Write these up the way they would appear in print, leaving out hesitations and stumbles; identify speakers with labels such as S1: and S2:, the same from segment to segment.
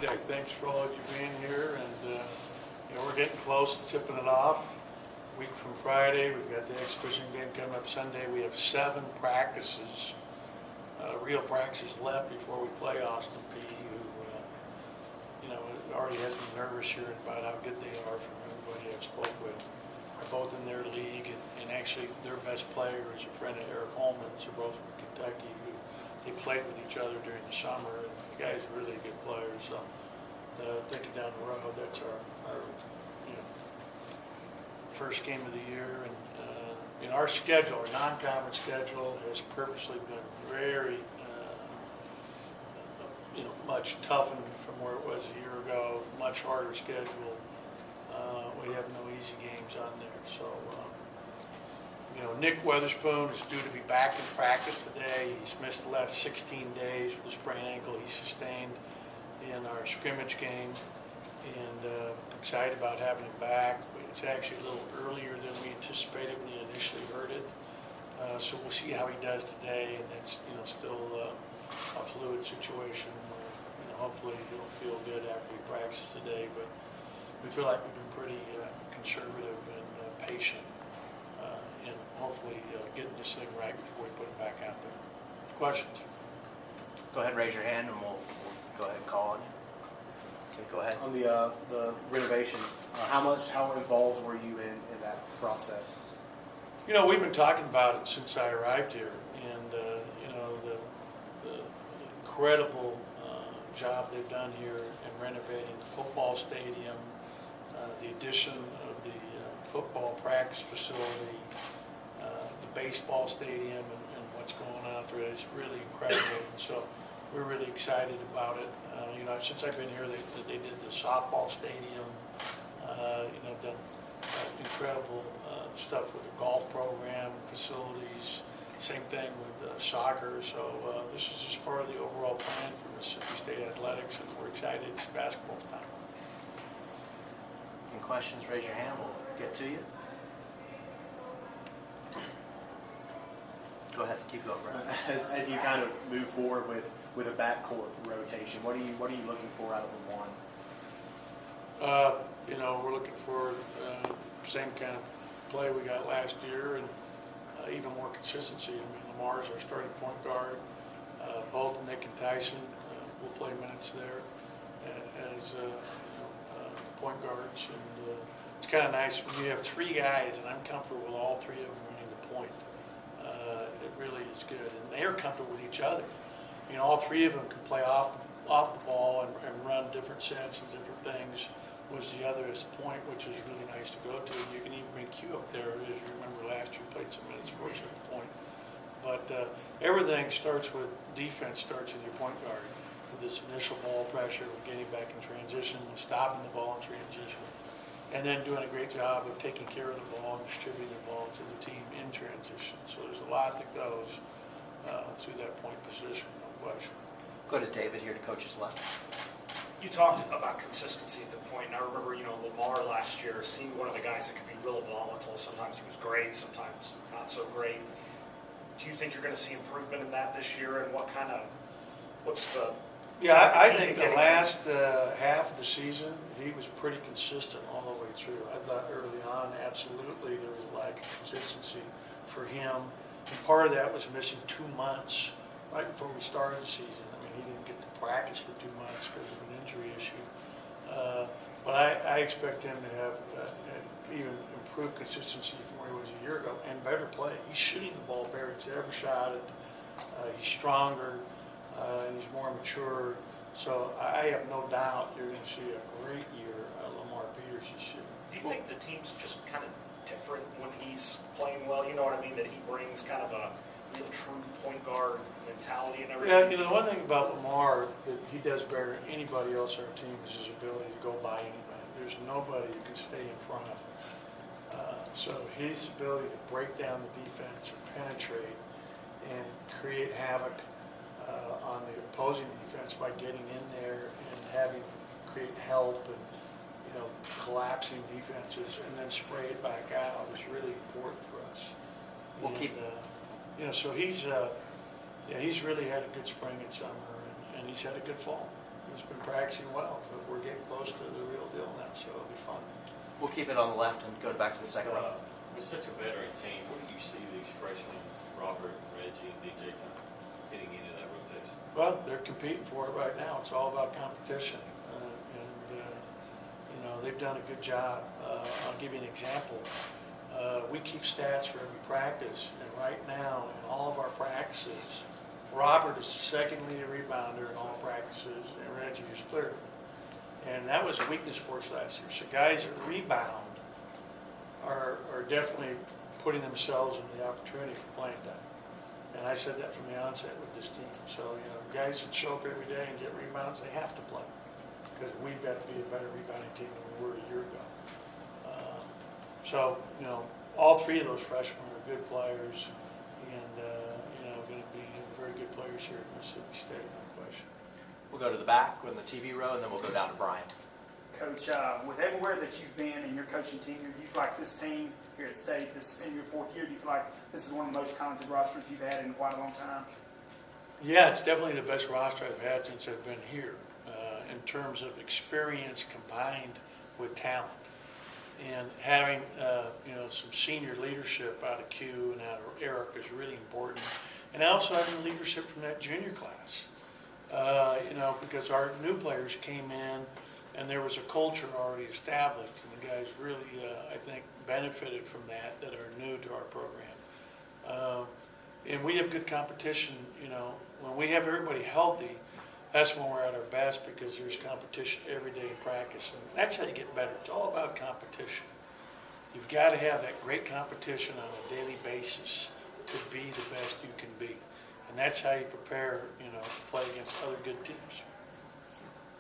S1: Okay, thanks for all of you being here, and we're getting close to tipping it off. Week from Friday, we've got the exhibition game coming up Sunday. We have 7 practices, real practices left before we play Austin Peay, who already has me nervous here about how good they are from everybody I've spoke with. They're both in their league, and actually their best player is a friend of Eric Howland. They're both from Kentucky, who they played with each other during the summer. And the guy's a really good player, so thinking down the road, that's our first game of the year. And our schedule, our non-conference schedule, has purposely been very much toughened from where it was a year ago. Much harder schedule. We have no easy games on there. So Nick Weatherspoon is due to be back in practice today. He's missed the last 16 days with a sprained ankle he sustained in our scrimmage game, and excited about having him back. It's actually a little earlier than we anticipated when he initially heard it. So we'll see how he does today, and it's still a fluid situation where hopefully he'll feel good after he practices today. But we feel like we've been pretty conservative and patient in hopefully getting this thing right before we put it back out there. Questions?
S2: Go ahead, raise your hand, and we'll go ahead and call on you. Okay, go ahead.
S3: On the renovation, how involved were you in that process?
S1: We've been talking about it since I arrived here, and the incredible job they've done here in renovating the football stadium, the addition of the football practice facility, the baseball stadium, and what's going on there is really incredible. And so we're really excited about it. Since I've been here, they did the softball stadium, done incredible stuff with the golf program, facilities, same thing with soccer. So this is just part of the overall plan for Mississippi State Athletics, and we're excited. It's basketball time.
S2: Any questions, raise your hand. We'll get to you. Go ahead, keep going, Brad.
S3: As you kind of move forward with a backcourt rotation, what are you looking for out of the one?
S1: We're looking for same kind of play we got last year, and even more consistency. Lamar's our starting point guard. Both Nick and Tyson will play minutes there as point guards, and it's kind of nice when you have 3 guys, and I'm comfortable with all 3 of them running the point. It really is good, and they're comfortable with each other. All 3 of them can play off the ball and run different sets and different things. Was the other as a point, which is really nice to go to. You can even bring Q up there, as you remember last year, played some minutes for us at the point. But everything starts with defense, starts with your point guard, with this initial ball pressure, with getting back in transition, and stopping the ball in transition, and then doing a great job of taking care of the ball and distributing the ball to the team in transition. So there's a lot that goes through that point position, no question.
S2: Go to David here to coach's left.
S4: You talked about consistency at the point, and I remember, Lamar last year seemed one of the guys that could be real volatile. Sometimes he was great, sometimes not so great. Do you think you're going to see improvement in that this year, and what's the...
S1: Yeah, I think the last half of the season, he was pretty consistent all the way through. I thought early on, absolutely, there was a lack of consistency for him. And part of that was missing 2 months right before we started the season. He didn't get to practice for 2 months because of an injury issue. But I expect him to have even improved consistency from where he was a year ago and better play. He's shooting the ball better. He's ever shot it. He's stronger. And he's more mature. So I have no doubt you're going to see a great year out of Lamar Peters this year.
S4: Do you think the team's just kind of different when he's playing well? You know what I mean? That he brings kind of a real true point guard mentality and everything?
S1: Yeah, the one thing about Lamar that he does better than anybody else on our team is his ability to go by anybody. There's nobody who can stay in front of him. So his ability to break down the defense, penetrate, and create havoc on the opposing defense by getting in there and having create help and collapsing defenses and then spray it back out is really important for us.
S2: We'll keep.
S1: So he's really had a good spring and summer, and he's had a good fall. He's been practicing well. close to the real deal now, so it'll be fun.
S2: We'll keep it on the left and go back to the second row.
S5: With such a veteran team, where do you see these freshmen, Robert, Reggie, and DJ, kind of fitting into that rotation?
S1: Well, they're competing for it right now. It's all about competition. They've done a good job. I'll give you an example. We keep stats for every practice, and right now, in all of our practices, Robert is the second leading rebounder in all practices, and Reggie is third. And that was a weakness for us last year. So guys that rebound are definitely putting themselves in the opportunity for playing time. And I said that from the onset with this team. So, guys that show up every day and get rebounds, they have to play. Because we've got to be a better rebounding team than we were a year ago. All three of those freshmen are good players and, going to be very good players here at Mississippi State, no question.
S2: We'll go to the back in the TV row, and then we'll go down to Brian.
S6: Coach, with everywhere that you've been in your coaching tenure, do you feel like this team here at State, this in your fourth year, do you feel like this is one of the most talented rosters you've had in quite a long time?
S1: Yeah, it's definitely the best roster I've had since I've been here in terms of experience combined with talent. And having, some senior leadership out of Q and out of Eric is really important. And also having leadership from that junior class, because our new players came in and there was a culture already established, and the guys really, I think, benefited from that are new to our program. And we have good competition, when we have everybody healthy, that's when we're at our best because there's competition every day in practice. And that's how you get better. It's all about competition. You've got to have that great competition on a daily basis to be the best you can be. And that's how you prepare, to play against other good teams.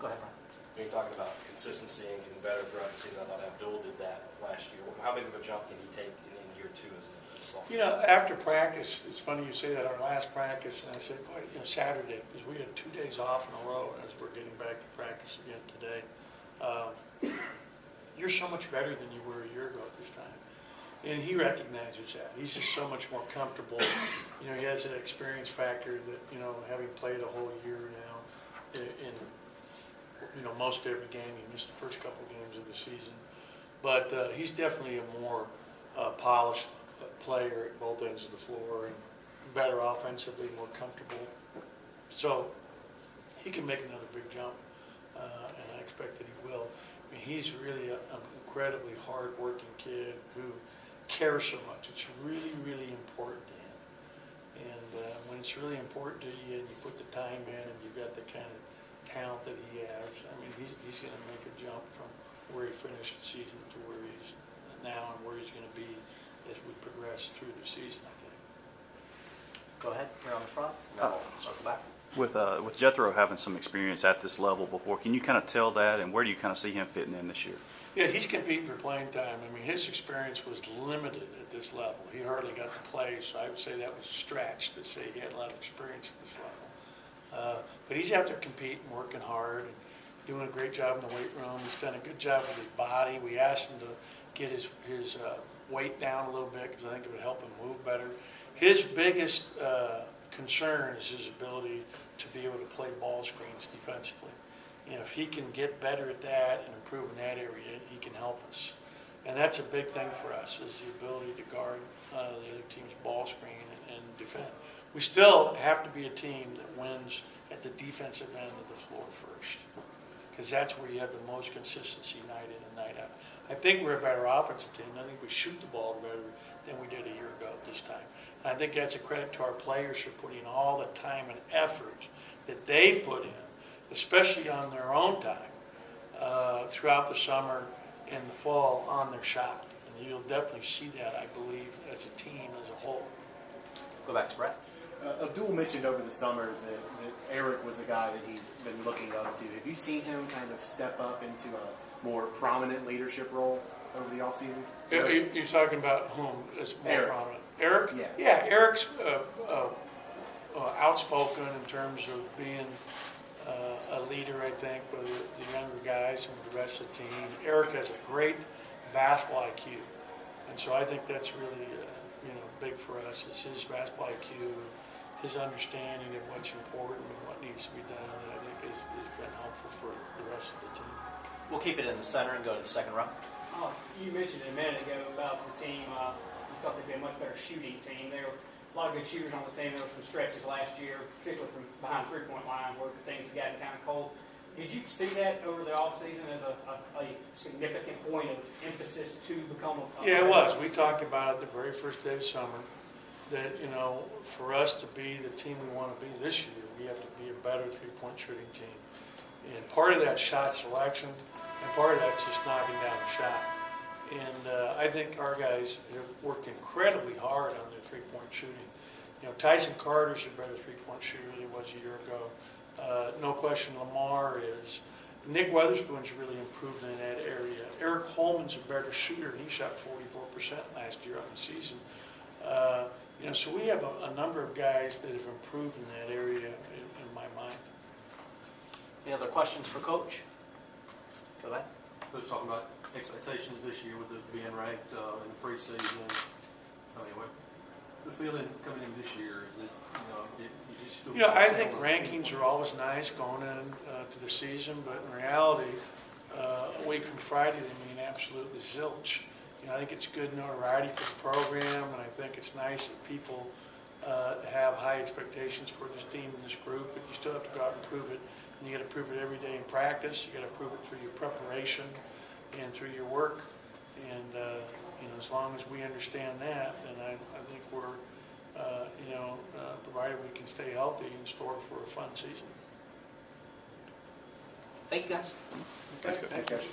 S2: Go ahead, Brian.
S7: You're talking about consistency and getting better throughout the season. I thought Abdul did that last year. How big of a jump can he take in year two as a sophomore?
S1: After practice, it's funny you say that, our last practice, and I said, boy, Saturday, because we had 2 days off in a row as we're getting back to practice again today. You're so much better than you were a year ago at this time. And he recognizes that. He's just so much more comfortable. He has that experience factor that, having played a whole year now in most every game. He missed the first couple games of the season. But he's definitely a more polished player at both ends of the floor and better offensively, more comfortable. So he can make another big jump, and I expect that he will. I mean, he's really an incredibly hard-working kid who cares so much. It's really, really important to him. And when it's really important to you and you put the time in and you've got the kind of talent that he has, I mean, he's going to make a jump from where he finished the season to where he's now and where he's going to be as we progress through the season, I think.
S2: Go ahead. You're on the front. No, circle back.
S8: With Jethro having some experience at this level before, can you kind of tell that, and where do you kind of see him fitting in this year?
S1: Yeah, he's competing for playing time. I mean, his experience was limited at this level. He hardly got to play, so I would say that was a stretch to say he had a lot of experience at this level. But he's out there competing, working hard, and doing a great job in the weight room. He's done a good job with his body. We asked him to get his weight down a little bit because I think it would help him move better. His biggest concern is his ability to be able to play ball screens defensively. If he can get better at that and improve in that area, he can help us. And that's a big thing for us, is the ability to guard the other team's ball screen and defend. We still have to be a team that wins at the defensive end of the floor first, because that's where you have the most consistency night in and night out. I think we're a better offensive team. I think we shoot the ball better than we did a year ago at this time. And I think that's a credit to our players for putting all the time and effort that they've put in, especially on their own time, throughout the summer and the fall on their shot. And you'll definitely see that, I believe, as a team as a whole.
S2: Go back to Brett.
S3: Abdul mentioned over the summer that Eric was a guy that he's been looking up to. Have you seen him kind of step up into a more prominent leadership role over the offseason?
S1: You're talking about whom is more
S3: Eric.
S1: prominent? Eric?
S3: Yeah.
S1: Yeah, Eric's outspoken in terms of being a leader, I think, with the younger guys and the rest of the team. Eric has a great basketball IQ, and so I think that's really big for us, is his basketball IQ, his understanding of what's important and what needs to be done, that I think has been helpful for the rest of the team.
S2: We'll keep it in the center and go to the second row.
S9: You mentioned a minute ago about the team. You thought they'd be a much better shooting team. There were a lot of good shooters on the team. There were some stretches last year, particularly from behind three-point line, where things had gotten kind of cold. Did you see that over the offseason as a significant point of emphasis to become a
S1: Yeah, it was. We talked about it the very first day of summer, that, you know, for us to be the team we want to be this year, we have to be a better three-point shooting team. And part of that shot selection, and part of that's just knocking down the shot. And I think our guys have worked incredibly hard on their three-point shooting. You know, Tyson Carter's a better three-point shooter than he was a year ago. No question Lamar is. Nick Weatherspoon's really improved in that area. Eric Holman's a better shooter, and he shot 44% last year on the season. You know, so we have a number of guys that have improved in that area in my mind.
S2: Any other questions for Coach? Go ahead.
S10: We were talking about expectations this year with it being ranked in the preseason. I mean, what the feeling coming in this year is it, you know, you just still.
S1: You know, I think rankings are always nice going in to the season, but in reality, a week from Friday they mean absolutely zilch. You know, I think it's good notoriety for the program, and I think it's nice that people have high expectations for this team and this group, but you still have to go out and prove it. And you got to prove it every day in practice. You got to prove it through your preparation and through your work. And you know, as long as we understand that, then I think we're, you know, provided we can stay healthy, in store for a fun season.
S2: Thank you, guys.
S3: Thanks, Coach.